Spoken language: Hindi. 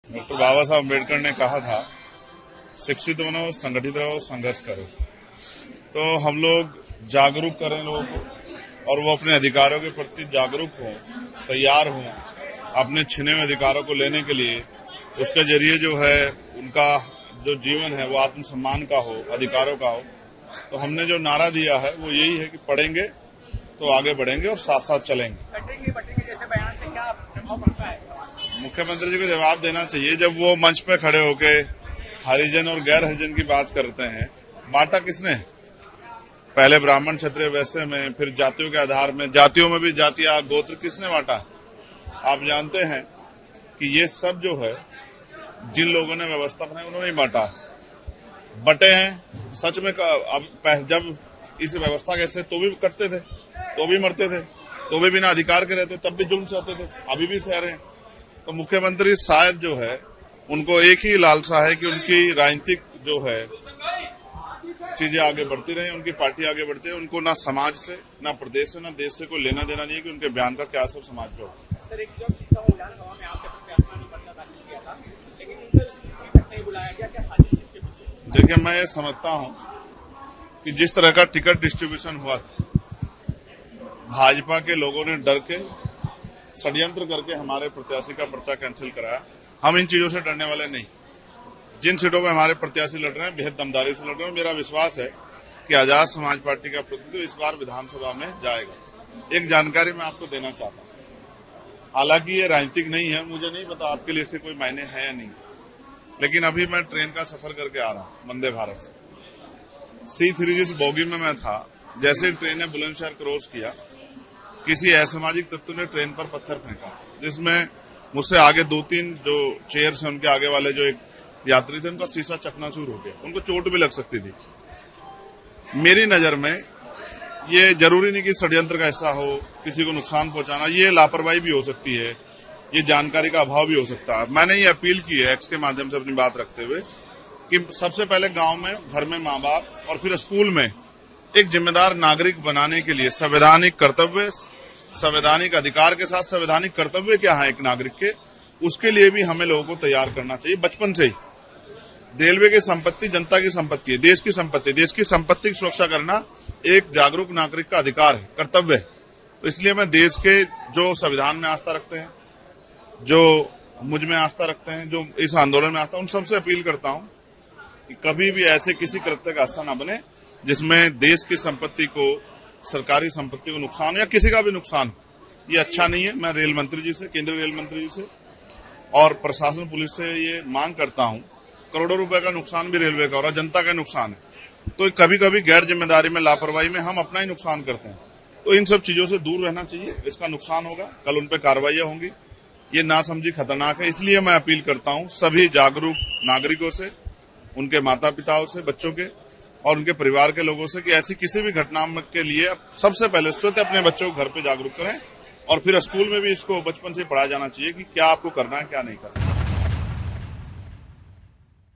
डॉक्टर बाबा साहब अम्बेडकर ने कहा था, शिक्षित बनो, संगठित रहो, संघर्ष करो। तो हम लोग जागरूक करें लोगों को और वो अपने अधिकारों के प्रति जागरूक हों, तैयार हों अपने छिने हुए अधिकारों को लेने के लिए। उसके जरिए जो है उनका जो जीवन है वो आत्मसम्मान का हो, अधिकारों का हो। तो हमने जो नारा दिया है वो यही है कि पढ़ेंगे तो आगे बढ़ेंगे और साथ साथ चलेंगे। बटेंगे जैसे बयान से क्या प्रभाव पड़ता है? मुख्यमंत्री जी को जवाब देना चाहिए। जब वो मंच पे खड़े होके हरिजन और गैर हरिजन की बात करते हैं, बांटा किसने? पहले ब्राह्मण, क्षत्रिय, वैश्य में, फिर जातियों के आधार में, जातियों में भी जातियां, गोत्र किसने बांटा? आप जानते हैं कि ये सब जो है जिन लोगों ने व्यवस्था बनाई उन्होंने ही बांटा। बटे हैं सच में। अब जब इस व्यवस्था कैसे तो भी कटते थे, तो भी मरते थे, तो भी बिना अधिकार के रहते, तब भी जुल्म सहते थे, अभी भी सह रहे हैं। तो मुख्यमंत्री शायद जो है उनको एक ही लालसा है कि उनकी राजनीतिक जो है चीजें आगे बढ़ती रहे, उनकी पार्टी आगे बढ़ती है। उनको ना समाज से, ना प्रदेश से, ना देश से कोई लेना देना नहीं है कि उनके बयान का क्या असर समाज पे हो। सर, एक विधानसभा में आपके प्रत्याशी ने पर्चा दाखिल किया था, लेकिन उनको नहीं बुलाया गया, क्या साजिश इसके पीछे? देखिए, मैं ये समझता हूं कि जिस तरह का टिकट डिस्ट्रीब्यूशन हुआ था, भाजपा के लोगों ने डर के षड्यंत्र करके हमारे प्रत्याशी का पर्चा कैंसिल कराया। हम इन चीजों से डरने वाले नहीं। जिन सीटों में हमारे प्रत्याशी लड़ रहे हैं, बेहद दमदारी से लड़ रहे हैं। मेरा विश्वास है कि आजाद समाज पार्टी का प्रतिनिधित्व इस बार विधानसभा में जाएगा। एक जानकारी मैं आपको देना चाहता हूं, हालांकि ये राजनीतिक नहीं है, मुझे नहीं पता आपके लिए इसके कोई मायने है या नहीं, लेकिन अभी मैं ट्रेन का सफर करके आ रहा हूं वंदे भारत से। C3 जिस बोगी में मैं था, जैसे ट्रेन ने बुलंदशहर क्रॉस किया, किसी असामाजिक तत्व ने ट्रेन पर पत्थर फेंका, जिसमें मुझसे आगे 2-3 जो चेयर्स हैं उनके आगे वाले जो एक यात्री थे, उनका शीशा चकनाचूर हो गया, उनको चोट भी लग सकती थी। मेरी नजर में ये जरूरी नहीं कि षड्यंत्र का हिस्सा हो, किसी को नुकसान पहुंचाना, ये लापरवाही भी हो सकती है, ये जानकारी का अभाव भी हो सकता है। मैंने ये अपील की है एक्स के माध्यम से अपनी बात रखते हुए कि सबसे पहले गांव में, घर में माँ बाप और फिर स्कूल में एक जिम्मेदार नागरिक बनाने के लिए संवैधानिक कर्तव्य, संवैधानिक अधिकार के साथ संवैधानिक कर्तव्य क्या है एक नागरिक के, उसके लिए भी हमें लोगों को तैयार करना चाहिए बचपन से ही। रेलवे की संपत्ति जनता की संपत्ति है, देश की संपत्ति। देश की संपत्ति की सुरक्षा करना एक जागरूक नागरिक का अधिकार है, कर्तव्य है। तो इसलिए मैं देश के जो संविधान में आस्था रखते हैं, जो मुझ में आस्था रखते हैं, जो इस आंदोलन में आस्था, उन सबसे अपील करता हूं कि कभी भी ऐसे किसी कृत्य का हिस्सा न बने जिसमें देश की संपत्ति को, सरकारी संपत्ति को नुकसान हो या किसी का भी नुकसान हो। ये अच्छा नहीं है। मैं रेल मंत्री जी से, केंद्रीय रेल मंत्री जी से और प्रशासन, पुलिस से ये मांग करता हूं। करोड़ों रुपए का नुकसान भी रेलवे का हो रहा है, जनता का नुकसान है। तो कभी कभी गैर जिम्मेदारी में, लापरवाही में हम अपना ही नुकसान करते हैं। तो इन सब चीजों से दूर रहना चाहिए। इसका नुकसान होगा, कल उन पर कार्रवाइयां होंगी। ये नासमझी खतरनाक है। इसलिए मैं अपील करता हूं सभी जागरूक नागरिकों से, उनके माता पिताओं से, बच्चों के और उनके परिवार के लोगों से कि ऐसी किसी भी घटना के लिए सबसे पहले स्वतः अपने बच्चों को घर पे जागरूक करें और फिर स्कूल में भी इसको बचपन से पढ़ाया जाना चाहिए कि क्या आपको करना है, क्या नहीं करना।